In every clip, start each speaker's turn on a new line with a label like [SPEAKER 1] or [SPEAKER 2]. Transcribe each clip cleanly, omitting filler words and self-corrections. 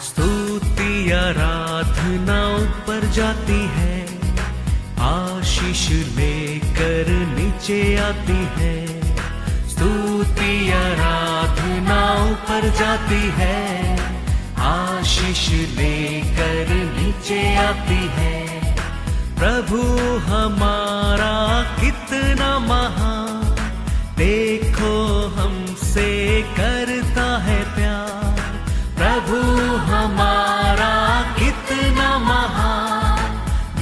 [SPEAKER 1] स्तुति आराधना ऊपर जाती है, आशीष लेकर नीचे आती है। स्तुति आराधना ऊपर जाती है, आशीष लेकर नीचे आती है। प्रभु हमारा कितना महान, देखो हमसे करता है प्यार। प्रभु हमारा कितना महान,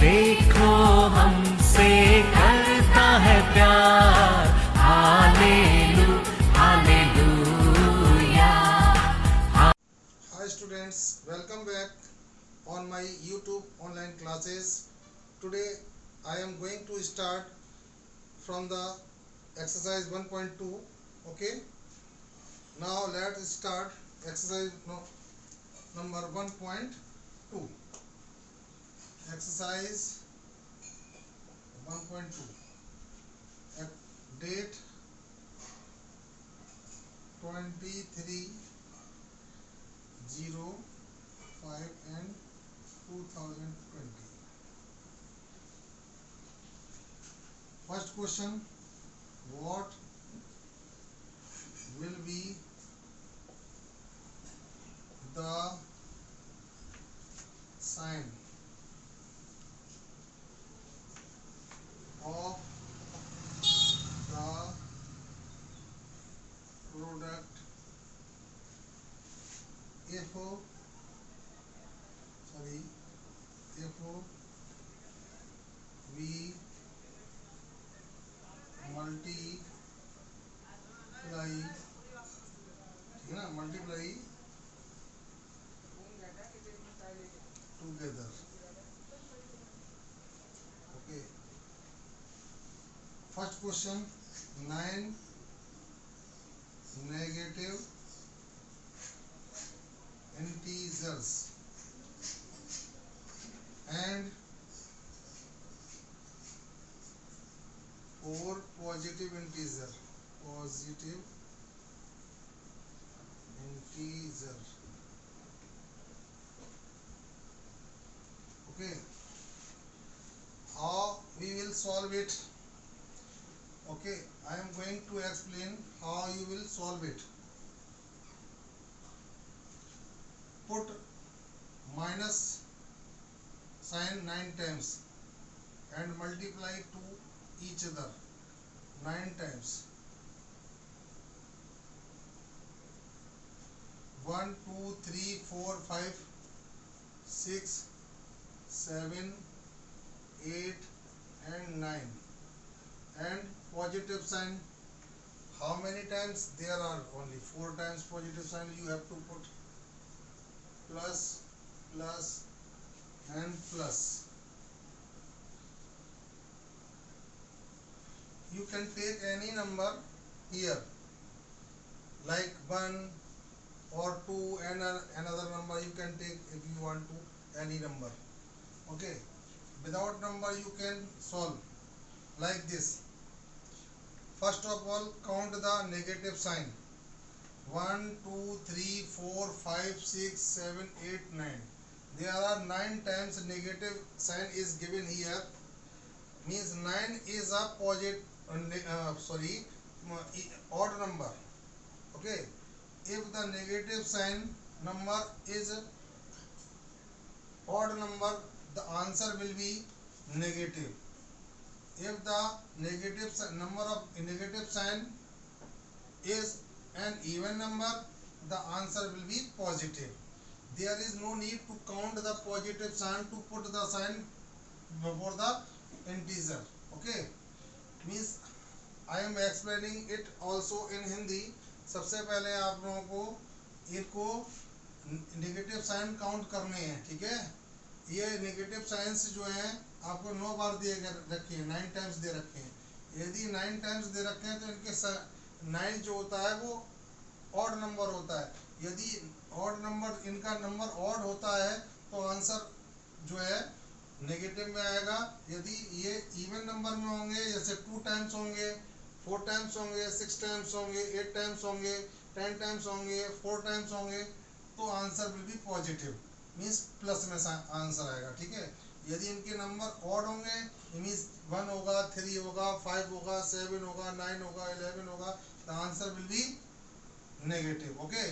[SPEAKER 1] देखो हमसे करता है प्यार। हालेलू hallelujah.
[SPEAKER 2] Hi students, welcome back on my YouTube online classes. Today I am going to start from the exercise 1.2. Okay, now let's start exercise number 1.2. Exercise 1.2. Date 23/05 and 2020. First question, what will be the sign of the product FOB multiply together. Okay, first question, 9 negative integers and 4 positive integer. Okay, how we will solve it? Okay, I am going to explain how you will solve it. Put minus sign 9 times and multiply to each other 9 times. 1 2 3 4 5 6 7 8 and 9. And positive sign, how many times? There are only 4 times positive sign. You have to put plus, plus and plus. You can take any number here, like 1 or 2 and another number you can take if you want to, any number. Okay, without number you can solve like this. First of all, count the negative sign. 1 2 3 4 5 6 7 8 9. There are 9 times negative sign is given here, means 9 is a odd number. Okay, if the negative sign number is odd number, the answer will be negative. If the number of negative sign is an even number, the answer will be positive. There is no need to count the positive sign to put the sign before the integer. Okay, means I am explaining it also in Hindi. सबसे पहले आप लोगों को इनको negative sign count करने हैं, ठीक है। ये नेगेटिव साइंस जो है आपको 9 बार दिए रखे हैं, 9 टाइम्स दे रखे हैं। यदि 9 टाइम्स दे रखे हैं तो इनके 9 जो होता है वो ऑड नंबर होता है। यदि ऑड नंबर, इनका नंबर ऑड होता है तो आंसर जो है नेगेटिव में आएगा। यदि ये इवन नंबर में होंगे, जैसे 2 टाइम्स होंगे, 4 टाइम्स होंगे, 6 टाइम्स होंगे, 8 टाइम्स होंगे, 10 टाइम्स होंगे, 4 टाइम्स होंगे, तो answer will B positive, means plus में आंसर आएगा, ठीक है। यदि इनके नंबर ऑड होंगे मीन्स 1 होगा, 3 होगा, 5 होगा, 7 होगा, 9 होगा, 11 होगा, the answer will be negative. Okay,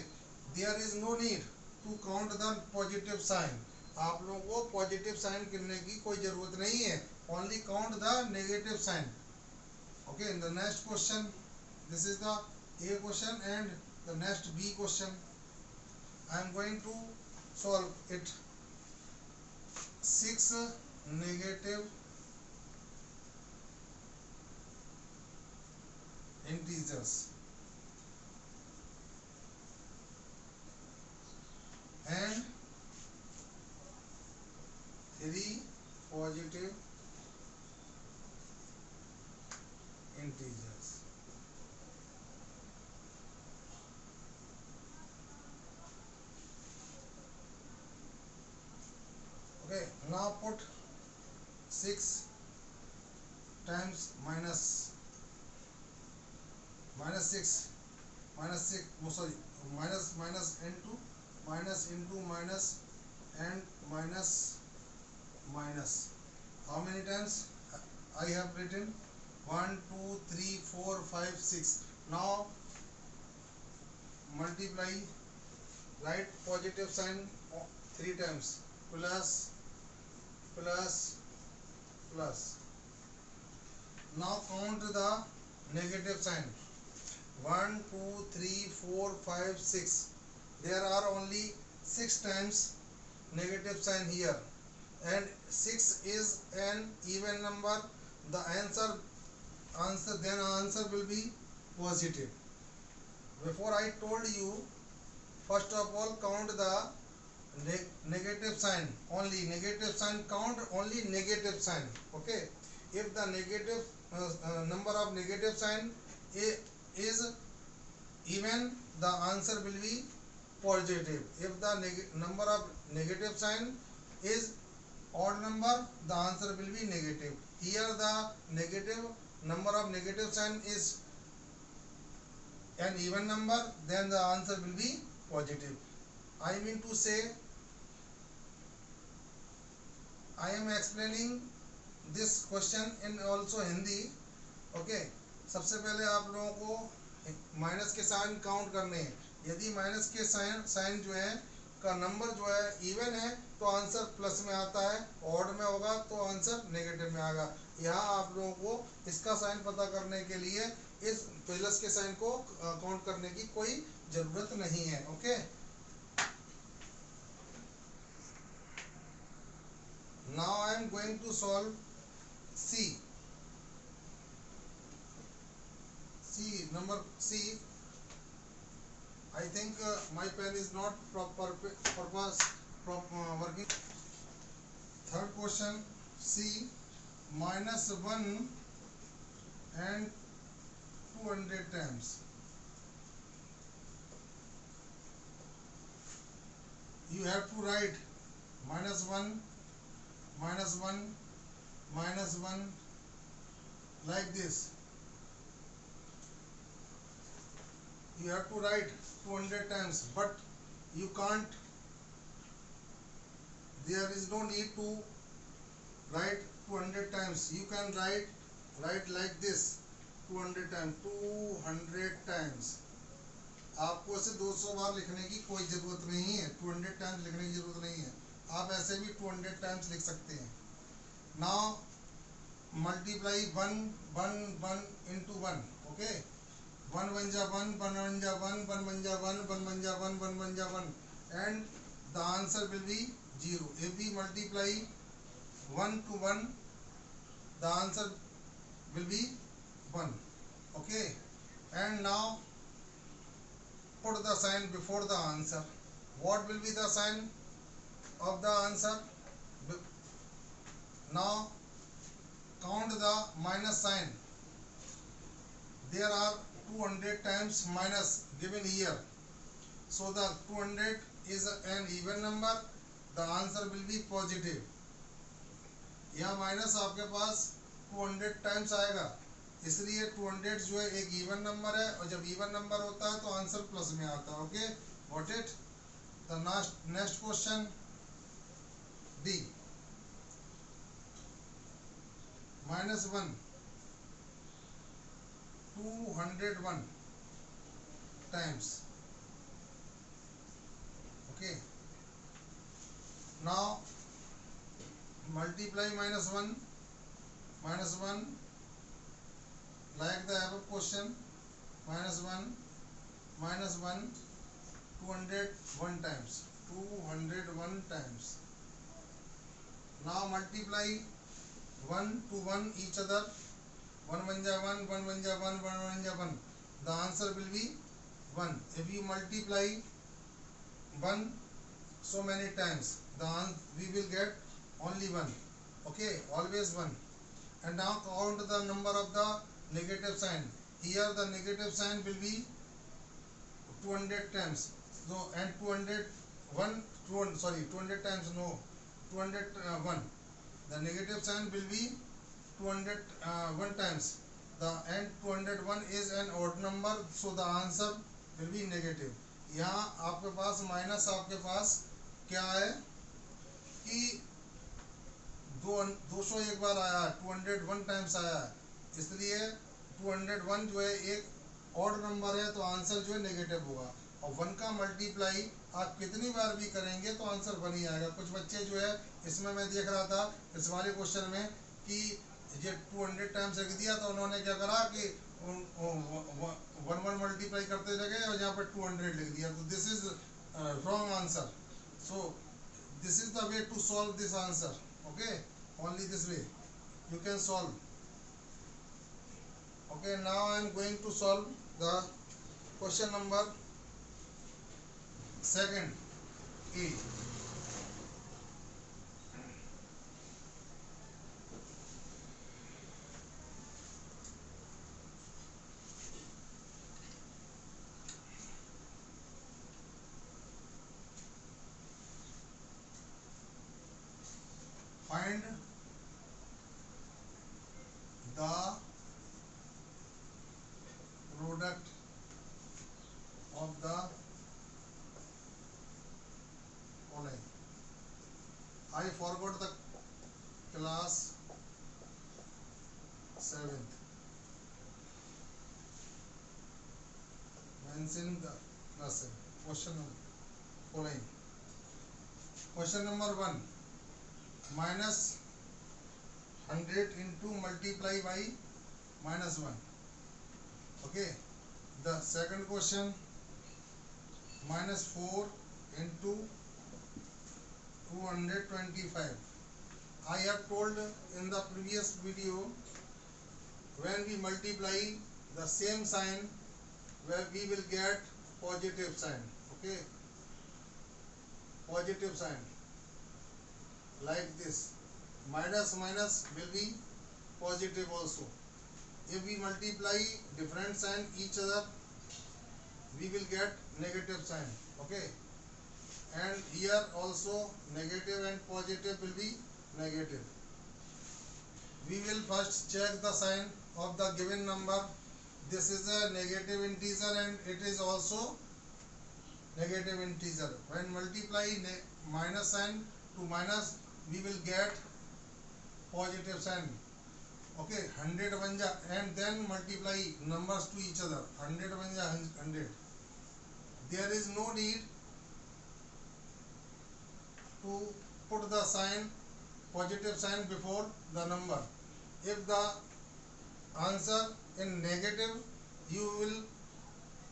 [SPEAKER 2] there is no need to count the positive sign. आप लोगों को पॉजिटिव साइन करने की कोई जरूरत नहीं है, only count the negative sign. Okay, the next question, this is the A question and the next B question. I am going to solve it. 6 negative integers and 3 positive integers. Okay, now put 6 times minus 6 sorry, minus into minus and minus. How many times I have written? 1 2 3 4 5 6. Now multiply, write positive sign 3 times, plus plus plus. Now count the negative sign. 1 2 3 4 5 6. There are only 6 times negative sign here, and 6 is an even number. The answer will be positive. Before I told you, first of all count the negative sign, only negative sign, count only negative sign. Okay, if the negative number of negative sign is even, the answer will be positive. If the number of negative sign is odd number, the answer will be negative. Here the negative number of negative sign is an even number, then the answer will be positive. I mean to say, I am explaining this question in also Hindi. Okay, सबसे पहले आप लोगों को minus के sign count करने हैं। यदि minus के साइन जो है का नंबर जो है इवन है तो आंसर प्लस में आता है, ऑड में होगा तो आंसर नेगेटिव में आएगा। यहाँ आप लोगों को इसका साइन पता करने के लिए इस प्लस के साइन को काउंट करने की कोई जरूरत नहीं है। Okay, now I am going to solve C. Number C. I think my pen is not working. Third question, C, minus 1 and 200 times. You have to write minus 1 like this. You have to write 200 times, but you can't, there is no need to write 200 times. You can write like this, 200 times. आपको इसे 200 बार लिखने की कोई जरूरत नहीं है, 200 times लिखने की जरूरत नहीं है। आप ऐसे भी 200 टाइम्स लिख सकते हैं। Now multiply 1 into 1. Okay, 1 1 जा 1, 1 1 जा 1, 1 1 जा 1, 1 1 जा 1, 1 1 जा 1, and the answer will be 0. If we multiply 1 to 1, the answer will be 1. Okay, and now put the sign before the answer. What will be the sign of the answer? Now count the minus sign. There are 200 times minus given here, so the 200 is an even number. The answer will be positive. यहाँ minus आपके पास 200 times आएगा, इसलिए 200 जो है एक even number है, और जब इवन नंबर होता है तो आंसर प्लस में आता है। Okay, got it. The next question D. -1 201 times. Okay. Now multiply -1 like the above question. -1 -1 201 times. 201 times. Now multiply 1 to 1 each other. 1 1 ja 1, 1 1 ja 1, 1 1 ja 1. The answer will be 1. If you multiply 1 so many times, we will get only 1. Okay, always 1. And now count the number of the negative sign. Here the negative sign will be 200 times. So and 200 times, no, 201. The negative sign will be 201 times. The and 201 is an odd number, so the answer will be negative. यहाँ आपके पास minus, आपके पास क्या है कि 200 एक बार आया है, 201 times आया है, इसलिए 201 जो है एक ऑड नंबर है, तो आंसर जो है नेगेटिव होगा। और 1 का मल्टीप्लाई आप कितनी बार भी करेंगे तो आंसर 1 ही आएगा। कुछ बच्चे जो है, इसमें मैं देख रहा था इस वाले क्वेश्चन में कि ये 200 टाइम्स रख दिया, तो उन्होंने क्या करा कि 1 मल्टीप्लाई करते रह गए और यहाँ पर 200 लिख दिया। तो this is wrong answer. So this is the way to solve this answer. Okay, only this way you can solve. Okay, now I am going to solve the question number 2 A. Find the product of the following. I forgot the class 7th. Mention the class 7. Question number following. Question number 1. Minus 100 into multiply by -1. Okay. The second question, -4 into 225. I have told in the previous video, when we multiply the same sign, where we will get positive sign. Okay, positive sign like this. Minus minus will be positive also. If we multiply different sign each other, we will get negative sign. Okay, and here also negative and positive will be negative. We will first check the sign of the given number. This is a negative integer and it is also negative integer. When multiply minus sign to minus, we will get positive sign. Okay, 100 1 ja, and then multiply numbers to each other. 100 1 ja 100. There is no need to put the sign, positive sign, before the number. If the answer in negative, you will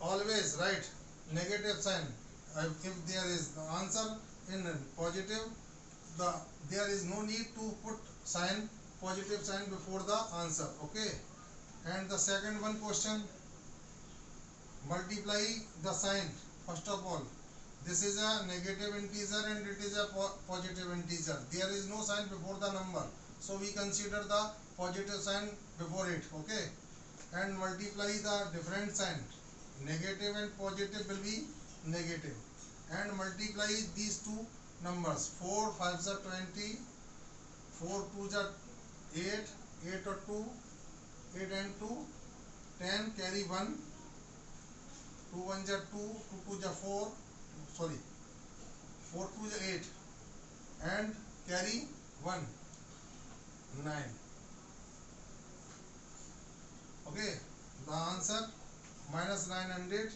[SPEAKER 2] always write negative sign. If there is the answer in positive, there is no need to put sign, positive sign, before the answer. Okay, and the second one question, multiply the sign. First of all, this is a negative integer and it is a positive integer. There is no sign before the number, so we consider the positive sign before it. Okay, and multiply the different sign. Negative and positive will be negative, and multiply these two numbers. 4 5 are 20, 4 2 are 8, 8 or 2, 8 and 2, 10, carry 1, 2 1 are 2, 2 2 are 4, sorry, 4 2 is 8 and carry 1 9. Okay, the answer minus 900.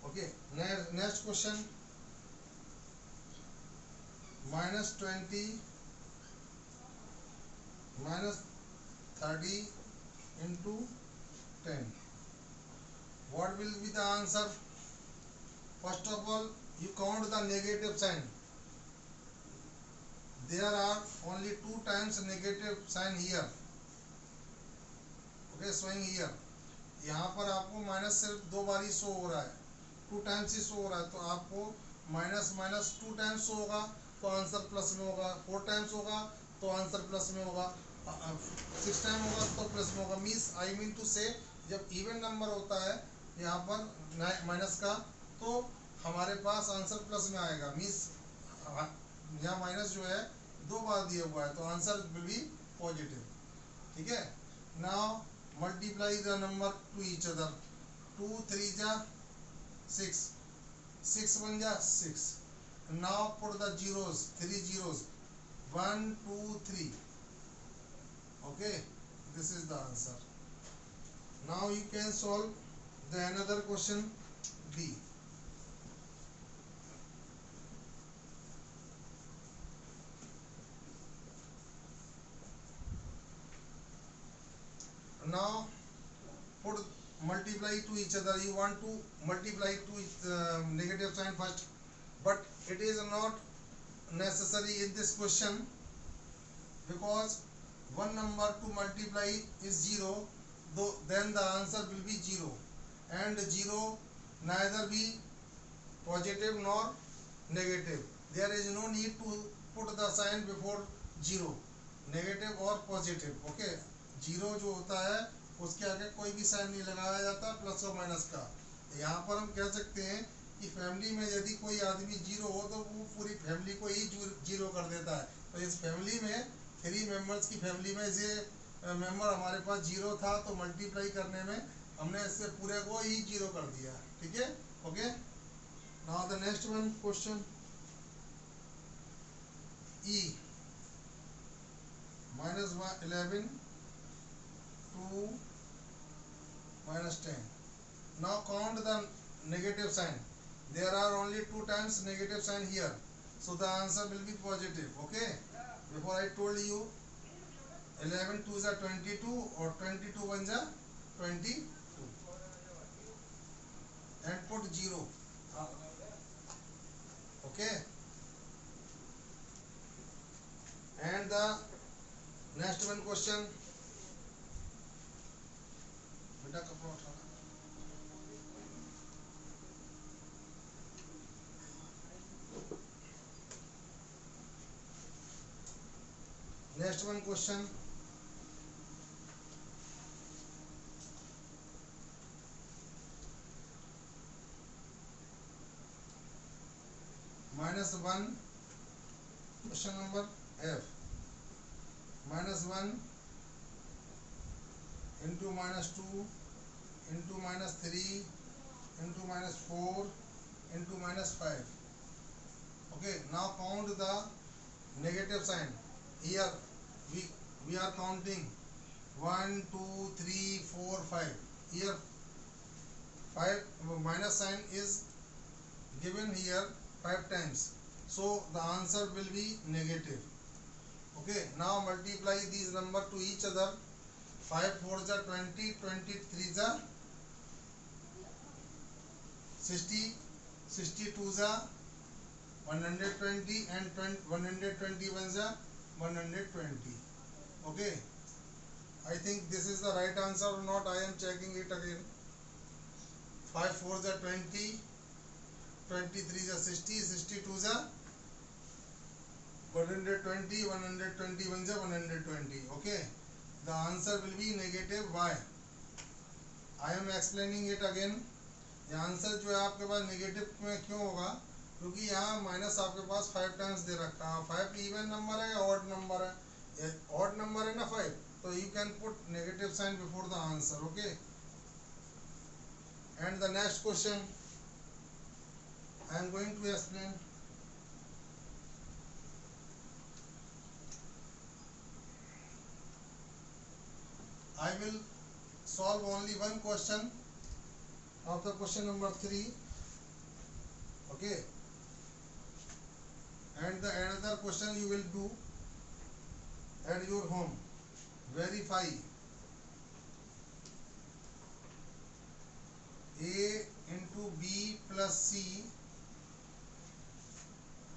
[SPEAKER 2] Okay, next question, minus 20 minus 30 into 10. What will be the answer? First of all, you count the negative sign. There are only 2 times negative sign here. Okay, showing here. यहाँ पर आपको minus सिर्फ 2 बार ही show हो रहा है, 2 times ही show हो रहा है, तो आपको माइनस माइनस 2 टाइम्स शो होगा तो आंसर प्लस में होगा, 4 टाइम्स होगा तो आंसर प्लस में होगा, 6 टाइम होगा तो प्लस में होगा। मीन्स आई मीन टू से जब इवन नंबर होता है यहाँ पर माइनस का, तो हमारे पास आंसर प्लस में आएगा। मीन्स यहाँ माइनस जो है 2 बार दिया हुआ है तो आंसर विल बी पॉजिटिव। ठीक है, now multiply the number to each other. 2 3 जा 6, 6 1 जा 6। Now put the zeros, 3 zeros, 1 2 3. Okay, this is the answer. Now you can solve the another question B. Now put multiply to each other. You want to multiply to negative sign first, but it is not necessary in this question, because one number to multiply is 0, though then the answer will be 0, and 0 neither be positive nor negative. There is no need to put the sign before 0, negative or positive. Okay, 0 जो होता है उसके आगे कोई भी sign नहीं लगाया जाता प्लस और माइनस का। यहाँ पर हम कह सकते हैं कि फैमिली में यदि कोई आदमी 0 हो तो वो पूरी फैमिली को ही 0 कर देता है। तो इस फैमिली में 3 मेंबर्स की फैमिली में से मेंबर हमारे पास 0 था, तो मल्टीप्लाई करने में हमने इससे पूरे को ही 0 कर दिया। ठीक है, okay. Now the next one question E, minus 11 2 minus 10. Now count the negative sign. There are only 2 times negative sign here, so the answer will be positive. Okay, before I told you 11 2s are 22 or 22 1s are 22, and put 0. Okay, and the next one question, बेटा कपड़ा उठाना। Next one question, -1, question number F, -1 into -2 into -3 into -4 into -5. Okay, now count the negative sign. Here we are counting 1 2 3 4 5. Here 5 minus sign is given here 5 times, so the answer will be negative. Okay, now multiply these number to each other. 5 4s are 20, 23s are 60, 62s are 120, and 121s are 120. Okay, I think this is the right answer or not. I am checking it again. 5 4s are 20, 23s are 60, 62s are 120, 121s are 120. Okay, the answer will be negative. Why? I am explaining it again. ये answer जो है आपके पास negative में क्यों होगा, क्योंकि यहाँ minus आपके पास 5 टाइम्स दे रखा है। 5 इवन नंबर है या ऑड नंबर है? ऑड नंबर है ना 5, तो you can put negative sign before the answer. Okay, and the next question I am going to explain. solve only one question of the question number 3. Okay, and the another question you will do at your home. Verify A into B plus C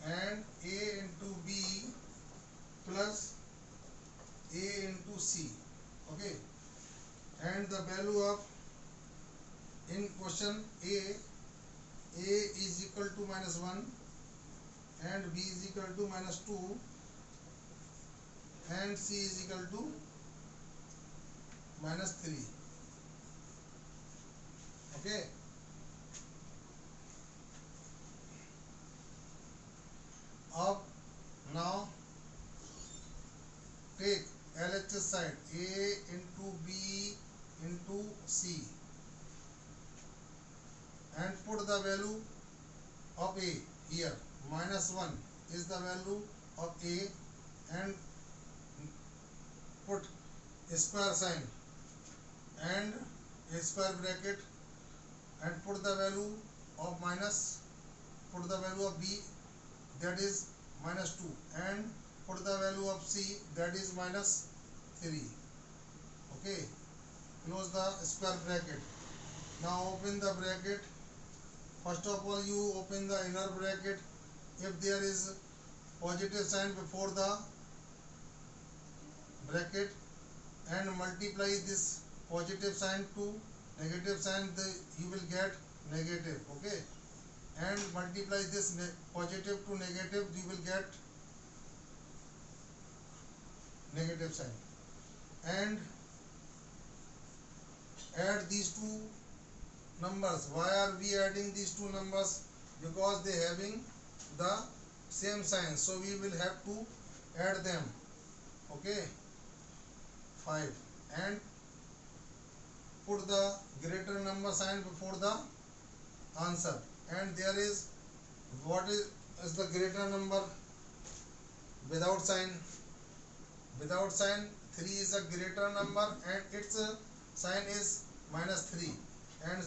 [SPEAKER 2] and A into B plus A into C. Okay, and the value of in question A is equal to -1 and B is equal to -2 and C is equal to -3. Okay, अब now take LHS side A into B into C and put the value of A here. -1 is the value of A and put a square sign and a square bracket and put the value of B, that is -2, and put the value of C, that is -3. Okay, close the square bracket. Now open the bracket. First of all, you open the inner bracket. If there is positive sign before the bracket and multiply this positive sign to negative sign, you will get negative. Okay, and multiply this positive to negative, you will get negative sign, and add these two numbers. Why are we adding these two numbers? Because they having the same sign, so we will have to add them. Okay, 5, and put the greater number sign before the answer. And there is, what is the greater number without sign? Without sign, 3 is a greater number and its sign is -3, and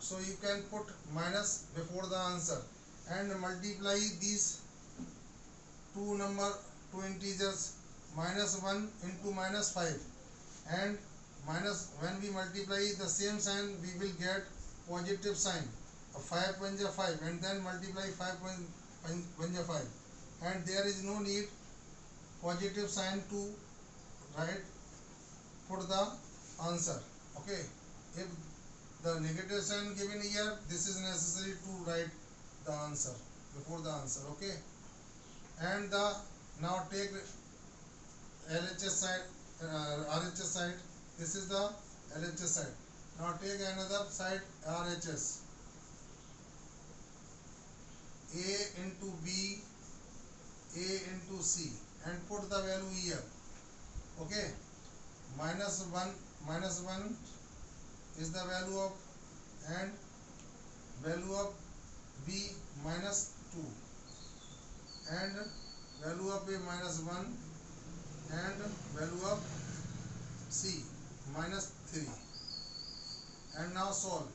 [SPEAKER 2] so you can put minus before the answer and multiply these two integers, -1 into -5, and when we multiply the same sign, we will get positive sign. 5 1 ja 5, and then multiply 5 1 ja 5, and there is no need positive sign to write, put the answer. Okay, if the negative sign given here, this is necessary to write the answer before the answer. Okay, and now take LHS side, RHS side. This is the LHS side. Now take another side, RHS. A into B, A into C, and put the value here. Okay, -1 is the value of, and value of B -2, and value of A -1, and value of C -3. And now solve.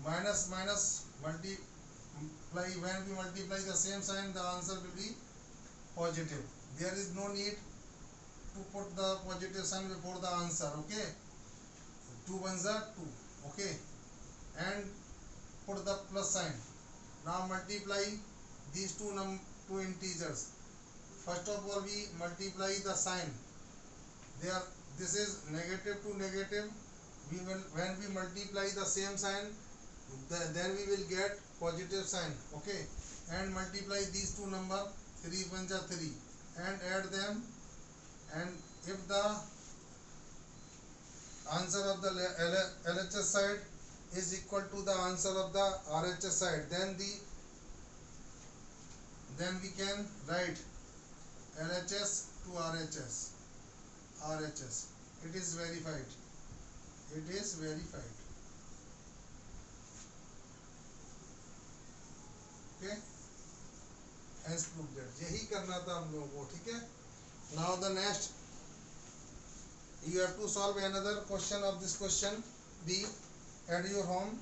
[SPEAKER 2] Minus multiply, when we multiply the same sign, the answer will be positive. There is no need to put the positive sign before the answer. Okay, 2 1s are 2. Okay, and put the plus sign. Now multiply these two integers. First of all, we multiply the sign. This is negative to negative. When we multiply the same sign, then we will get positive sign. Okay, and multiply these two number, 3 1 are 3, and add them. And if the answer of the LHS side is equal to the answer of the RHS side, then we can write LHS to RHS. It is verified. Okay, hence prove that. यही करना था हम लोगों को. ठीक है. Now the next You have to solve another question of this question B at your home.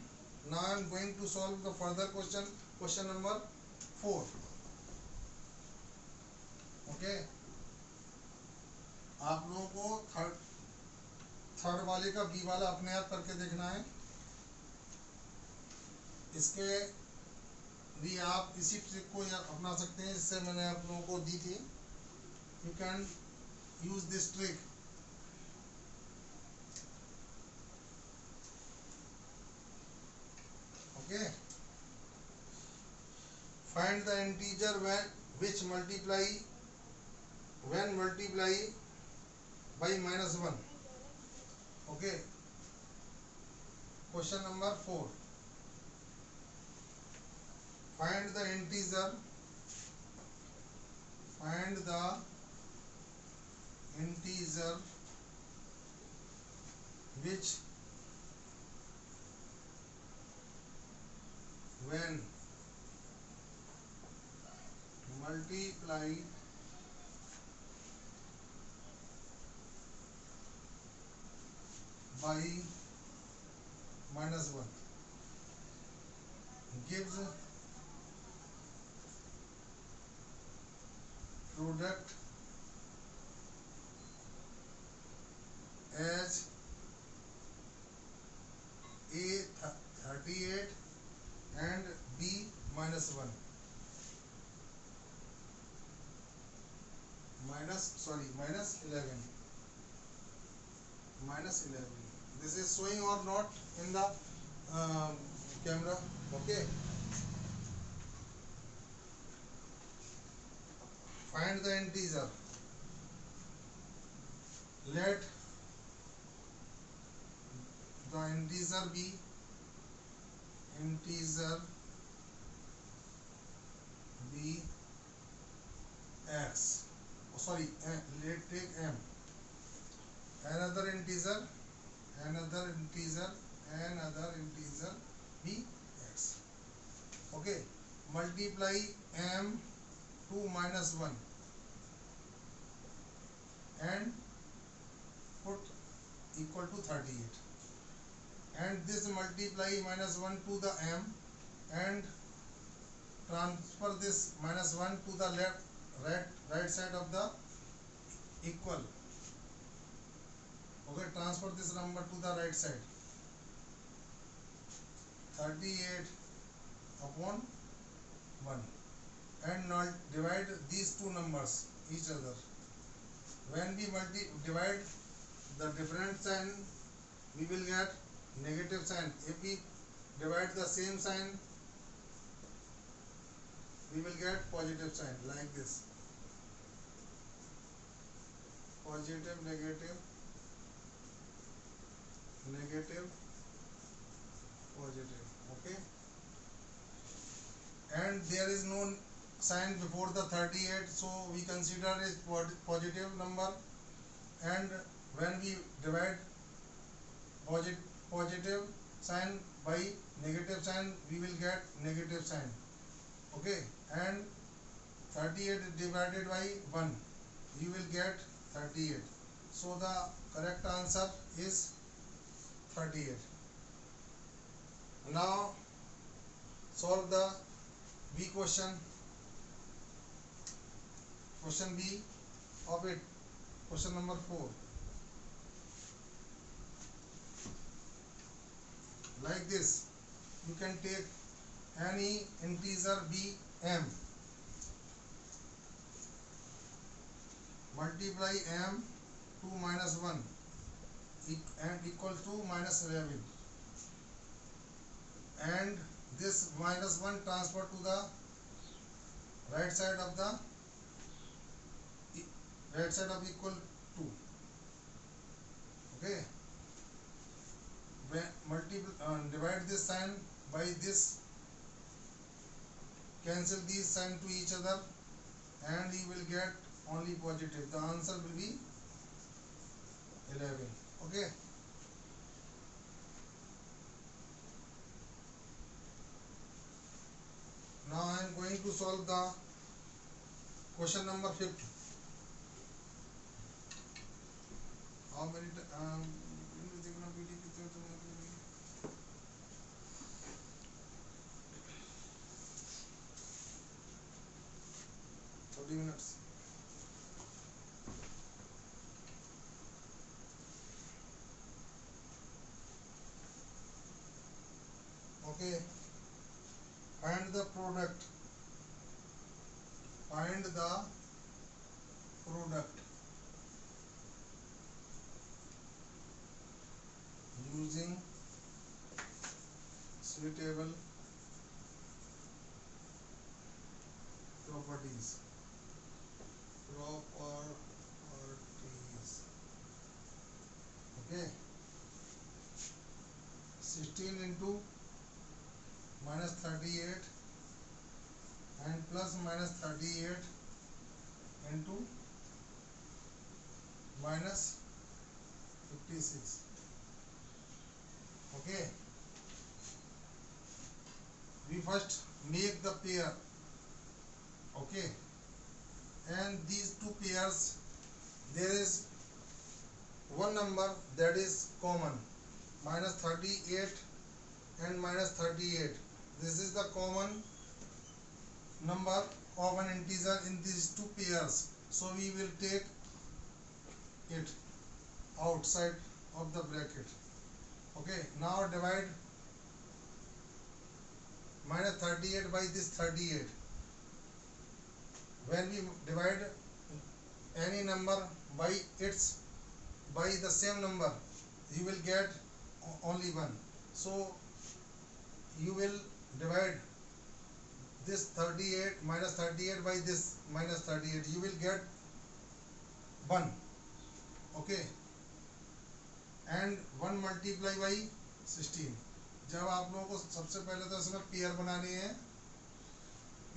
[SPEAKER 2] Now I am going to solve the further question number 4. Okay, आप लोगों को थर्ड वाले का बी वाला अपने आप करके देखना है. इसके लिए आप इसी ट्रिक को अपना सकते हैं जिससे मैंने आप लोगों को दी थी. You can use this trick. Okay, find the integer which multiply when multiply by -1. Okay, question number 4. Find the integer which when multiplied by -1 gives product as A 38 and B -1 -11. This is showing or not in the camera? Okay, find the integer. Let the integer be x. Let take m. Another integer be x. Okay, multiply m to -1 and put equal to 38, and this multiply -1 to the m and transfer this -1 to the right side of the equal. Okay, transfer this number to the right side. 38 upon 1, and now divide these two numbers each other. When we divide the different sign, we will get negative sign. If we divide the same sign, we will get positive sign, like this: positive, negative, negative, positive. Okay, and there is no sign before the 38, so we consider it positive number. And when we divide positive sign by negative sign, we will get negative sign. Okay, and 38 divided by 1, you will get 38. So the correct answer is 38. Now solve the B question B of it, question number 4. Like this, you can take any integer b m, multiply m to -1 and equal to -11, and this -1 transfer to the right side of equal to. Okay, when divide this sign by this, cancel these sign to each other, and you will get only positive. The answer will be 11. Okay, now I am going to solve the question number 5 how many देखना video कितने तुम 30 minutes. Okay, find the product. Find the product using suitable properties. Okay, 16 into minus 38 and plus minus 38 into minus 56. Okay, we first make the pair. Okay, and these two pairs, there is one number that is common, minus 38 and minus 38. This is the common number of an integer in these two pairs, so we will take it outside of the bracket. Okay, now divide minus 38 by this 38. When we divide any number by the same number, you will get only one. So you will divide this 38 minus 38 by this minus 38, you will get 1. Okay, and 1 multiply by 16. जब आप लोगों को सबसे पहले तो इसमें pair बनानी है.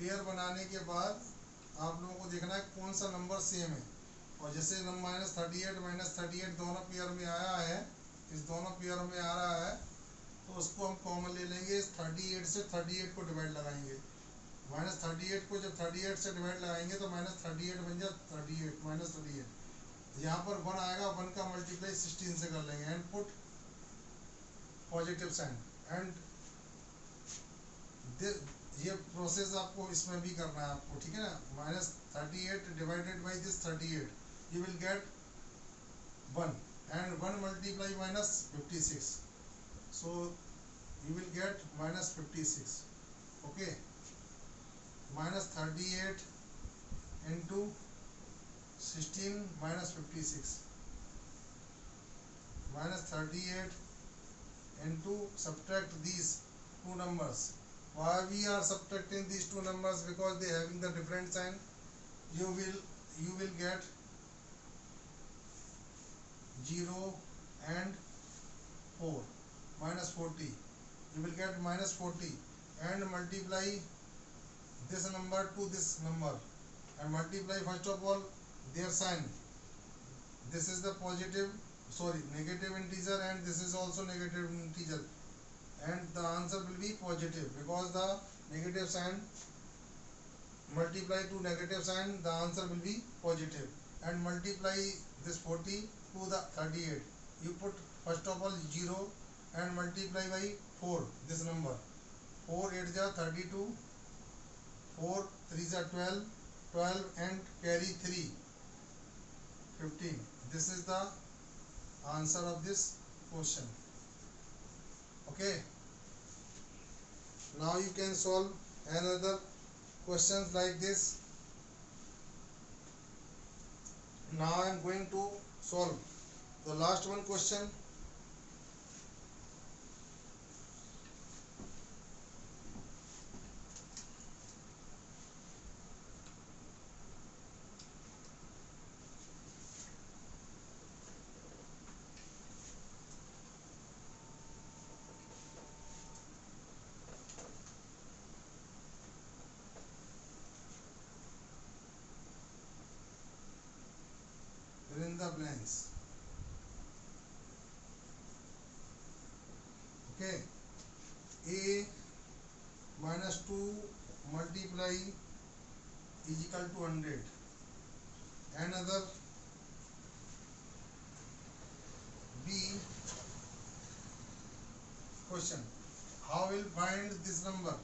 [SPEAKER 2] पेयर बनाने के बाद आप लोगों को देखना है कौन सा नंबर सेम है. और जैसे माइनस 38 दोनों पेयर में आया है, इस दोनों पेयर में आ रहा है, तो उसको हम कॉमन ले लेंगे. इस 38 से 38 को डिवाइड लगाएंगे. माइनस 38 को जब 38 से डिवाइड लगाएंगे तो माइनस 38 बन जाए 38 माइनस 38. यहाँ पर 1 आएगा, 1 का मल्टीप्लाई 16 से कर लेंगे and put positive sign. And ये प्रोसेस आपको इसमें भी करना है आपको, ठीक है ना. Minus 38 divided by this 38, you will get 1 and 1 multiply minus 56, so you will get minus 56. Okay, minus 38 into 16 minus 56, minus 38 into, subtract these two numbers. Why we are subtracting these two numbers? Because they having the different sign. You will get 0 and 4, minus 40. You will get minus 40 and multiply this number to this number and multiply first of all their sign. This is the negative integer and this is also negative integer, and the answer will be positive because the negative sign multiply to negative sign, the answer will be positive. And multiply this 40 to the 38, you put first of all 0 and multiply by 4 this number. 4 8 ja 32, 4 3 ja 12, 12 and carry 3 15. This is the answer of this question. Okay, now you can solve another questions like this. Now I am going to solve the last one question. Fill in the blanks. Okay, a minus 2 multiply is equal to 100. Another B question, how will find this number?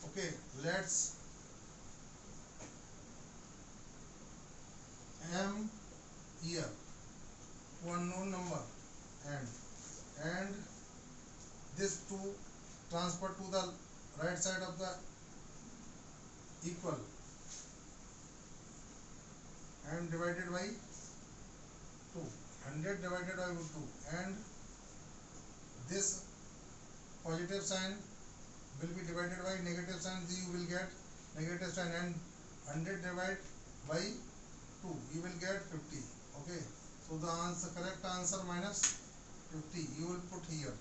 [SPEAKER 2] Okay, let's M here to unknown number and this to transfer to the right side of the equal and divided by 2, 100 divided by 2, and this positive sign will be divided by negative sign, so you will get negative sign, and 100 divided by 2 you will get 50. Okay, so the answer, correct answer minus 50 you will put here,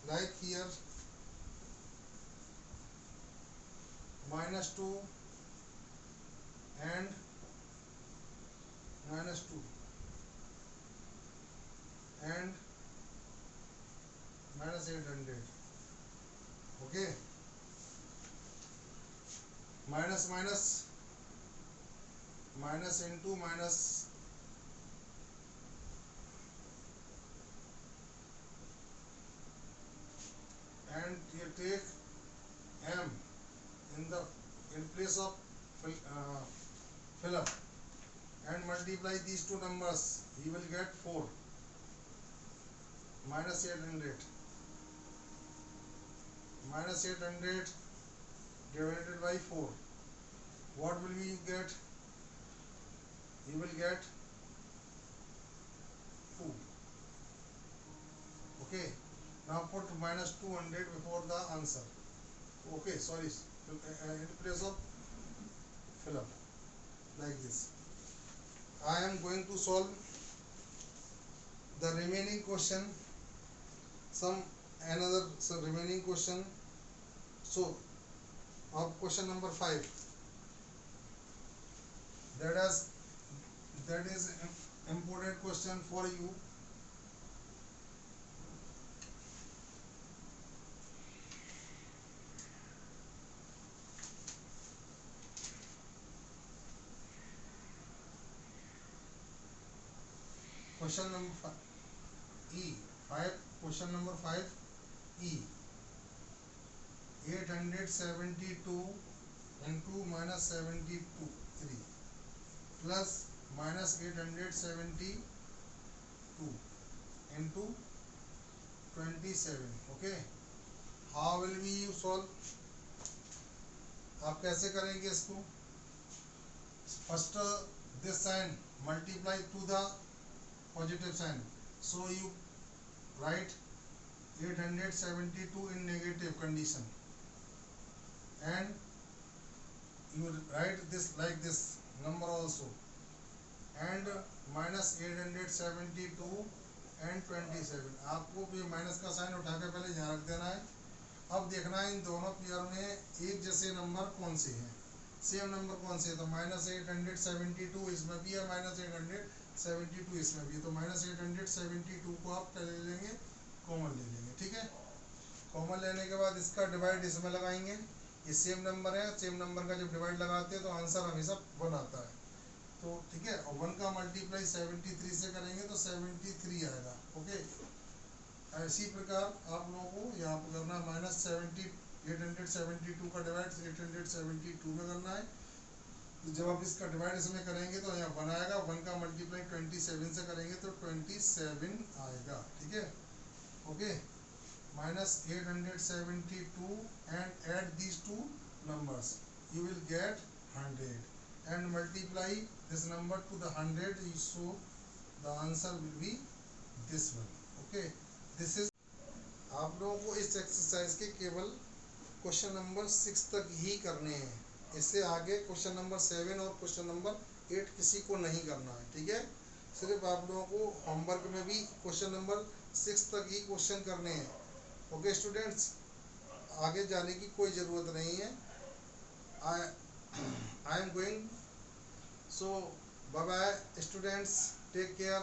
[SPEAKER 2] like here minus 2 and minus 2 and minus 800. Okay, minus minus minus into minus, and you take M in place of fill up and multiply these two numbers, you will get 4 minus 800 divided by 4. What will you get? You will get 2. Okay, now put minus 200 before the answer. Okay, sorry, in place of fill up, like this. I am going to solve the remaining question, some remaining question. So of question number 5, that is important question for you. Question number 5 E 5 question number 5 E 872 into minus 72 3 plus minus 872 into 27. Okay, how will we solve? आप कैसे करेंगे इसको? First this sign multiply to the positive sign, so you write 872 in negative condition, and you write this like this number also, and minus 872 and 27. आपको भी minus का sign उठा के पहले यहाँ रख देना है. अब देखना है इन दोनों पेयर में एक जैसे नंबर कौन से हैं, सेम नंबर कौन से है. तो माइनस 872 इसमें भी है, माइनस 872 इसमें भी है. तो माइनस 872 को आप क्या ले लेंगे? कॉमन ले लेंगे. ठीक है, कॉमन लेने के बाद इसका डिवाइड इसमें लगाएंगे. ये सेम नंबर है, सेम नंबर का जब डिवाइड लगाते हैं तो आंसर हमेशा 1 आता है. तो ठीक है, और 1 का मल्टीप्लाई 73 से करेंगे तो 73 आएगा. ओके, इसी प्रकार आप लोगों को यहाँ पर करना है माइनस 872 का डिवाइड 872 में करना है. तो जब आप इसका डिवाइड इसमें करेंगे तो यहाँ 1 आएगा. 1 का मल्टीप्लाई 27 से करेंगे तो 27 आएगा. ठीक है, okay, minus 872 and add these two numbers, you will get 100 and multiply this number to the 100, so the answer will be this one. Okay, this is. आप लोगों को इस एक्सरसाइज के केवल क्वेश्चन नंबर 6 तक ही करने हैं. इससे आगे क्वेश्चन नंबर 7 और क्वेश्चन नंबर 8 किसी को नहीं करना है. ठीक है, सिर्फ आप लोगों को होमवर्क में भी क्वेश्चन नंबर 6 तक ही क्वेश्चन करने हैं. ओके स्टूडेंट्स, आगे जाने की कोई ज़रूरत नहीं है. I am going, so bye bye students, take care.